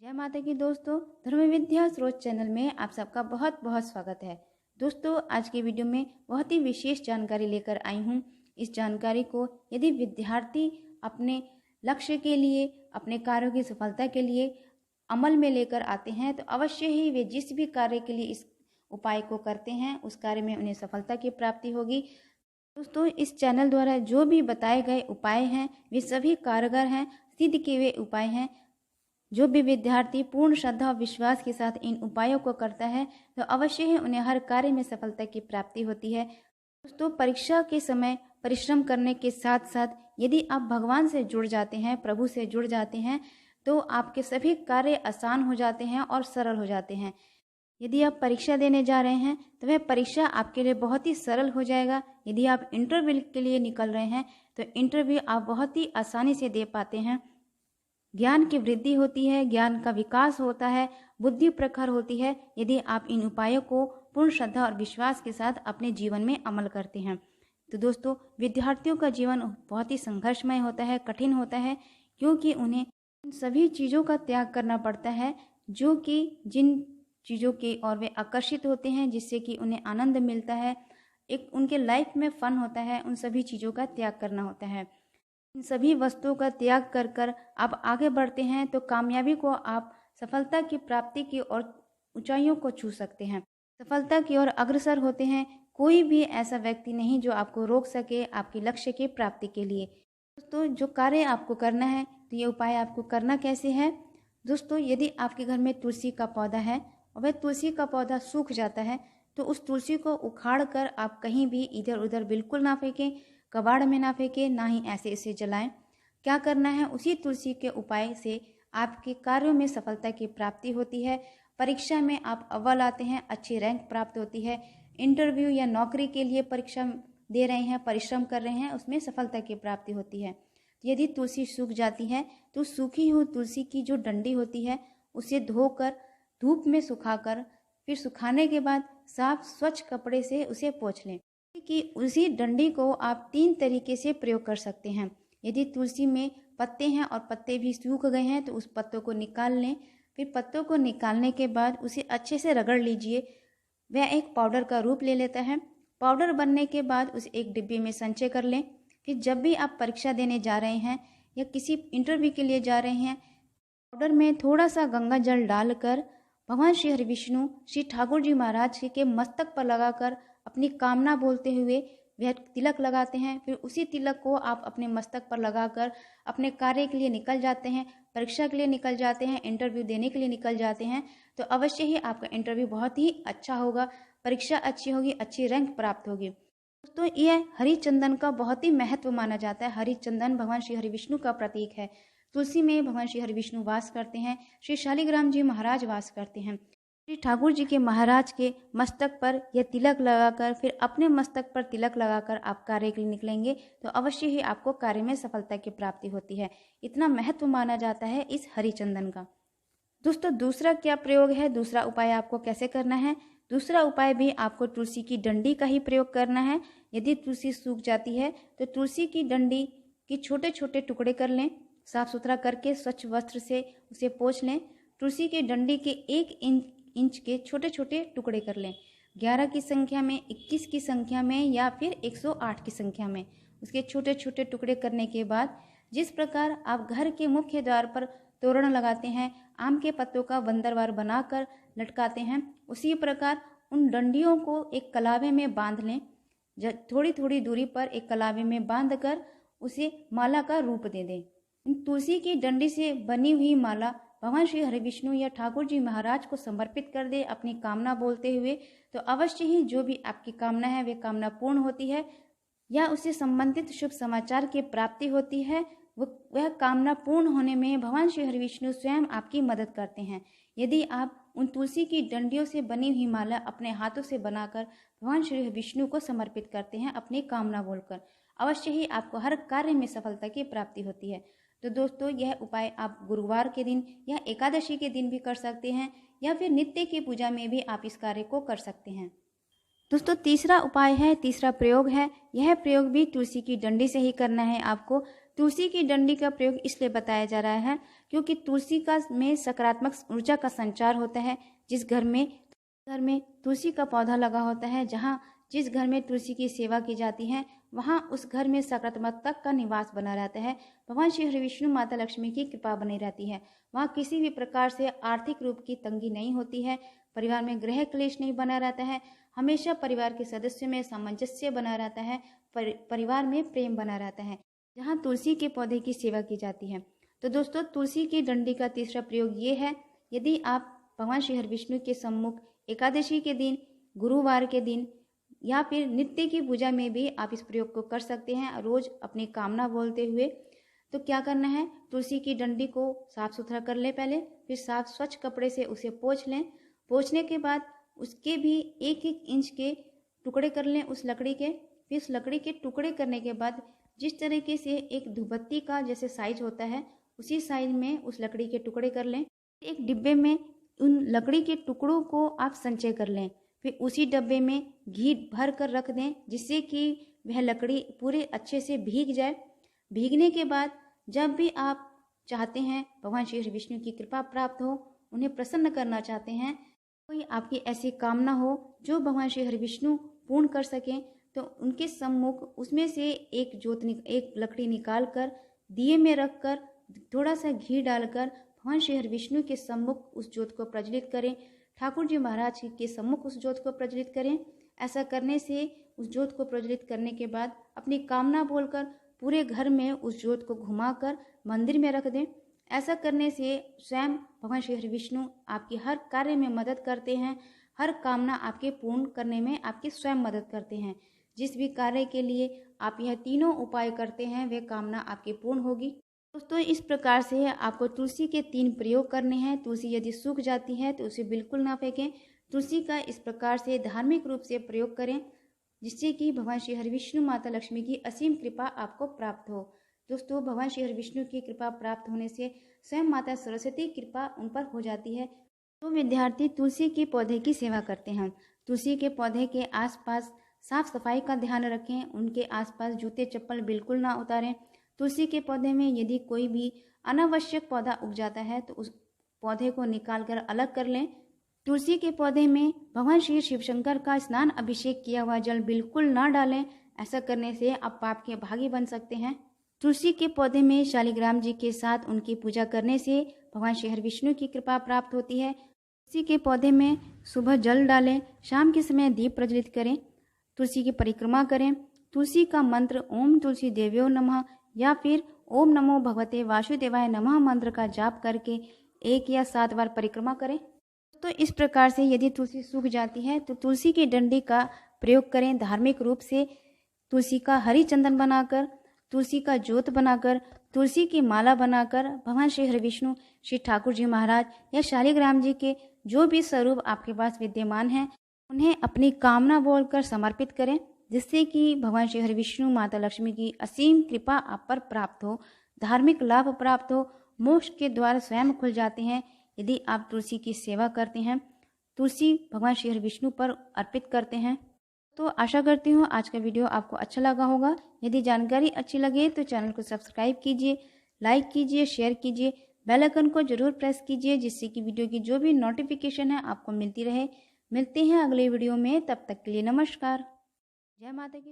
जय माता की दोस्तों, धर्म विद्या स्रोत चैनल में आप सबका बहुत बहुत स्वागत है। दोस्तों, आज की वीडियो में बहुत ही विशेष जानकारी लेकर आई हूँ। इस जानकारी को यदि विद्यार्थी अपने लक्ष्य के लिए, अपने कार्यों की सफलता के लिए अमल में लेकर आते हैं तो अवश्य ही वे जिस भी कार्य के लिए इस उपाय को करते हैं उस कार्य में उन्हें सफलता की प्राप्ति होगी। दोस्तों, इस चैनल द्वारा जो भी बताए गए उपाय हैं वे सभी कारगर हैं, सिद्ध किए हुए उपाय हैं। जो भी विद्यार्थी पूर्ण श्रद्धा और विश्वास के साथ इन उपायों को करता है तो अवश्य ही उन्हें हर कार्य में सफलता की प्राप्ति होती है। दोस्तों, परीक्षा के समय परिश्रम करने के साथ साथ यदि आप भगवान से जुड़ जाते हैं, प्रभु से जुड़ जाते हैं तो आपके सभी कार्य आसान हो जाते हैं और सरल हो जाते हैं। यदि आप परीक्षा देने जा रहे हैं तो वह परीक्षा आपके लिए बहुत ही सरल हो जाएगा। यदि आप इंटरव्यू के लिए निकल रहे हैं तो इंटरव्यू आप बहुत ही आसानी से दे पाते हैं। ज्ञान की वृद्धि होती है, ज्ञान का विकास होता है, बुद्धि प्रखर होती है यदि आप इन उपायों को पूर्ण श्रद्धा और विश्वास के साथ अपने जीवन में अमल करते हैं। तो दोस्तों, विद्यार्थियों का जीवन बहुत ही संघर्षमय होता है, कठिन होता है, क्योंकि उन्हें उन सभी चीज़ों का त्याग करना पड़ता है जो कि जिन चीज़ों की ओर वे आकर्षित होते हैं, जिससे कि उन्हें आनंद मिलता है, एक उनके लाइफ में फन होता है, उन सभी चीज़ों का त्याग करना होता है। इन सभी वस्तुओं का त्याग कर कर आप आगे बढ़ते हैं तो कामयाबी को, आप सफलता की प्राप्ति की और ऊंचाइयों को छू सकते हैं, सफलता की ओर अग्रसर होते हैं। कोई भी ऐसा व्यक्ति नहीं जो आपको रोक सके आपकी लक्ष्य की प्राप्ति के लिए। दोस्तों, जो कार्य आपको करना है तो ये उपाय आपको करना कैसे है। दोस्तों, यदि आपके घर में तुलसी का पौधा है और वह तुलसी का पौधा सूख जाता है तो उस तुलसी को उखाड़ कर आप कहीं भी इधर उधर बिल्कुल ना फेंकें, कबाड़ में ना फेंके, ना ही ऐसे इसे जलाएं। क्या करना है, उसी तुलसी के उपाय से आपके कार्यों में सफलता की प्राप्ति होती है। परीक्षा में आप अव्वल आते हैं, अच्छी रैंक प्राप्त होती है। इंटरव्यू या नौकरी के लिए परीक्षा दे रहे हैं, परिश्रम कर रहे हैं, उसमें सफलता की प्राप्ति होती है। यदि तुलसी सूख जाती है तो सूखी हुई तुलसी की जो डंडी होती है उसे धोकर धूप में सुखाकर, फिर सुखाने के बाद साफ स्वच्छ कपड़े से उसे पोंछ लें कि उसी डंडी को आप 3 तरीके से प्रयोग कर सकते हैं। यदि तुलसी में पत्ते हैं और पत्ते भी सूख गए हैं तो उस पत्तों को निकाल लें। फिर पत्तों को निकालने के बाद उसे अच्छे से रगड़ लीजिए, वह एक पाउडर का रूप ले लेता है। पाउडर बनने के बाद उसे एक डिब्बे में संचय कर लें। फिर जब भी आप परीक्षा देने जा रहे हैं या किसी इंटरव्यू के लिए जा रहे हैं, पाउडर में थोड़ा सा गंगा जल डालकर भगवान श्री हरि विष्णु, श्री ठाकुर जी महाराज के मस्तक पर लगाकर अपनी कामना बोलते हुए वह तिलक लगाते हैं। फिर उसी तिलक को आप अपने मस्तक पर लगाकर अपने कार्य के लिए निकल जाते हैं, परीक्षा के लिए निकल जाते हैं, इंटरव्यू देने के लिए निकल जाते हैं तो अवश्य ही आपका इंटरव्यू बहुत ही अच्छा होगा, परीक्षा अच्छी होगी, अच्छी रैंक प्राप्त होगी। दोस्तों, यह हरिचंदन का बहुत ही महत्व माना जाता है। हरिचंदन भगवान श्री हरि विष्णु का प्रतीक है। तुलसी में भगवान श्री हरि विष्णु वास करते हैं, श्री शालिग्राम जी महाराज वास करते हैं। श्री ठाकुर जी के महाराज के मस्तक पर यह तिलक लगाकर, फिर अपने मस्तक पर तिलक लगाकर आप कार्य के लिए निकलेंगे तो अवश्य ही आपको कार्य में सफलता की प्राप्ति होती है। इतना महत्व माना जाता है इस हरिचंदन का। दोस्तों, दूसरा क्या प्रयोग है, दूसरा उपाय आपको कैसे करना है। दूसरा उपाय भी आपको तुलसी की डंडी का ही प्रयोग करना है। यदि तुलसी सूख जाती है तो तुलसी की डंडी के छोटे छोटे टुकड़े कर लें, साफ सुथरा करके स्वच्छ वस्त्र से उसे पोंछ लें। तुलसी की डंडी के 1 इंच के छोटे छोटे टुकड़े कर लें। 11 की संख्या में, 21 की संख्या में या फिर 108 की संख्या में उसके छोटे छोटे टुकड़े करने के बाद जिस प्रकार आप घर के मुख्य द्वार पर तोरण लगाते हैं, आम के पत्तों का बंदरवार बनाकर लटकाते हैं, उसी प्रकार उन डंडियों को एक कलावे में बांध लें। थोड़ी थोड़ी दूरी पर एक कलावे में बांधकर उसे माला का रूप दे दें। तुलसी की डंडी से बनी हुई माला भगवान श्री हरि विष्णु या ठाकुर जी महाराज को समर्पित कर दे अपनी कामना बोलते हुए तो अवश्य ही जो भी आपकी कामना है वे कामना पूर्ण होती है या उससे संबंधित शुभ समाचार की प्राप्ति होती है। वह कामना पूर्ण होने में भगवान श्री हरि विष्णु स्वयं आपकी मदद करते हैं। यदि आप उन तुलसी की डंडियों से बनी हुई माला अपने हाथों से बनाकर भगवान श्री विष्णु को समर्पित करते हैं अपनी कामना बोलकर, अवश्य ही आपको हर कार्य में सफलता की प्राप्ति होती है। तो दोस्तों, यह उपाय आप गुरुवार के दिन या एकादशी के दिन भी कर सकते हैं या फिर नित्य की पूजा में भी आप इस कार्य को कर सकते हैं। दोस्तों, तीसरा उपाय है, तीसरा प्रयोग है, यह प्रयोग भी तुलसी की डंडी से ही करना है आपको। तुलसी की डंडी का प्रयोग इसलिए बताया जा रहा है क्योंकि तुलसी का में सकारात्मक ऊर्जा का संचार होता है। जिस घर में तुलसी का पौधा लगा होता है, जिस घर में तुलसी की सेवा की जाती है, वहाँ उस घर में सकारात्मकता का निवास बना रहता है। भगवान श्री हरि विष्णु माता लक्ष्मी की कृपा बनी रहती है। वहाँ किसी भी प्रकार से आर्थिक रूप की तंगी नहीं होती है। परिवार में गृह क्लेश नहीं बना रहता है। हमेशा परिवार के सदस्यों में सामंजस्य बना रहता है। परिवार में प्रेम बना रहता है जहाँ तुलसी के पौधे की सेवा की जाती है। तो दोस्तों, तुलसी की डंडी का तीसरा प्रयोग ये है, यदि आप भगवान श्री हरि विष्णु के सम्मुख एकादशी के दिन, गुरुवार के दिन या फिर नित्य की पूजा में भी आप इस प्रयोग को कर सकते हैं, रोज अपनी कामना बोलते हुए। तो क्या करना है, तुलसी की डंडी को साफ सुथरा कर लें पहले, फिर साफ स्वच्छ कपड़े से उसे पोंछ लें। पोंछने के बाद उसके भी 1-1 इंच के टुकड़े कर लें उस लकड़ी के। फिर उस लकड़ी के टुकड़े करने के बाद जिस तरीके से एक धूपबत्ती का जैसे साइज होता है, उसी साइज में उस लकड़ी के टुकड़े कर लें। एक डिब्बे में उन लकड़ी के टुकड़ों को आप संचय कर लें। फिर उसी डब्बे में घी भर कर रख दें, जिससे कि वह लकड़ी पूरे अच्छे से भीग जाए। भीगने के बाद जब भी आप चाहते हैं भगवान श्री हरि विष्णु की कृपा प्राप्त हो, उन्हें प्रसन्न करना चाहते हैं, कोई आपकी ऐसी कामना हो जो भगवान श्री हरि विष्णु पूर्ण कर सकें, तो उनके सम्मुख उसमें से एक लकड़ी निकाल कर दिए में रख कर थोड़ा सा घी डालकर भगवान श्री हरि विष्णु के सम्मुख उस ज्योत को प्रज्वलित करें। ठाकुर जी महाराज के सम्मुख उस ज्योत को प्रज्वलित करें। ऐसा करने से उस ज्योत को प्रज्वलित करने के बाद अपनी कामना बोलकर पूरे घर में उस ज्योत को घुमाकर मंदिर में रख दें। ऐसा करने से स्वयं भगवान श्री हरि विष्णु आपकी हर कार्य में मदद करते हैं, हर कामना आपके पूर्ण करने में आपकी स्वयं मदद करते हैं। जिस भी कार्य के लिए आप यह तीनों उपाय करते हैं, वह कामना आपकी पूर्ण होगी। दोस्तों, इस प्रकार से आपको तुलसी के 3 प्रयोग करने हैं। तुलसी यदि सूख जाती है तो उसे बिल्कुल ना फेंकें। तुलसी का इस प्रकार से धार्मिक रूप से प्रयोग करें, जिससे कि भगवान श्री हरि विष्णु माता लक्ष्मी की असीम कृपा आपको प्राप्त हो। दोस्तों, भगवान श्री हरि विष्णु की कृपा प्राप्त होने से स्वयं माता सरस्वती की कृपा उन पर हो जाती है। तो विद्यार्थी तुलसी के पौधे की सेवा करते हैं। तुलसी के पौधे के आसपास साफ सफाई का ध्यान रखें। उनके आसपास जूते चप्पल बिल्कुल ना उतारें। तुलसी के पौधे में यदि कोई भी अनावश्यक पौधा उग जाता है तो उस पौधे को निकाल कर अलग कर लें। तुलसी के पौधे में भगवान श्री शिव शंकर का स्नान अभिषेक किया हुआ जल बिल्कुल ना डालें। ऐसा करने से आप पाप के भागी बन सकते हैं। तुलसी के पौधे में शालिग्राम जी के साथ उनकी पूजा करने से भगवान श्री हरि विष्णु की कृपा प्राप्त होती है। तुलसी के पौधे में सुबह जल डालें, शाम के समय दीप प्रज्वलित करें, तुलसी की परिक्रमा करें। तुलसी का मंत्र ओम तुलसी देव्यो नमः या फिर ओम नमो भगवते वासुदेवाय नमः मंत्र का जाप करके 1 या 7 बार परिक्रमा करें। तो इस प्रकार से यदि तुलसी सूख जाती है तो तुलसी की डंडी का प्रयोग करें। धार्मिक रूप से तुलसी का हरी चंदन बनाकर, तुलसी का जोत बनाकर, तुलसी की माला बनाकर भगवान श्री हरि विष्णु, श्री ठाकुर जी महाराज या शालिग्राम जी के जो भी स्वरूप आपके पास विद्यमान हैं, उन्हें अपनी कामना बोलकर समर्पित करें, जिससे कि भगवान श्री हरि विष्णु माता लक्ष्मी की असीम कृपा आप पर प्राप्त हो, धार्मिक लाभ प्राप्त हो, मोक्ष के द्वार स्वयं खुल जाते हैं यदि आप तुलसी की सेवा करते हैं, तुलसी भगवान श्री हरि विष्णु पर अर्पित करते हैं। तो आशा करती हूँ आज का वीडियो आपको अच्छा लगा होगा। यदि जानकारी अच्छी लगे तो चैनल को सब्सक्राइब कीजिए, लाइक कीजिए, शेयर कीजिए, बेल आइकन को जरूर प्रेस कीजिए, जिससे कि वीडियो की जो भी नोटिफिकेशन है आपको मिलती रहे। मिलते हैं अगले वीडियो में, तब तक के लिए नमस्कार। जय माता की।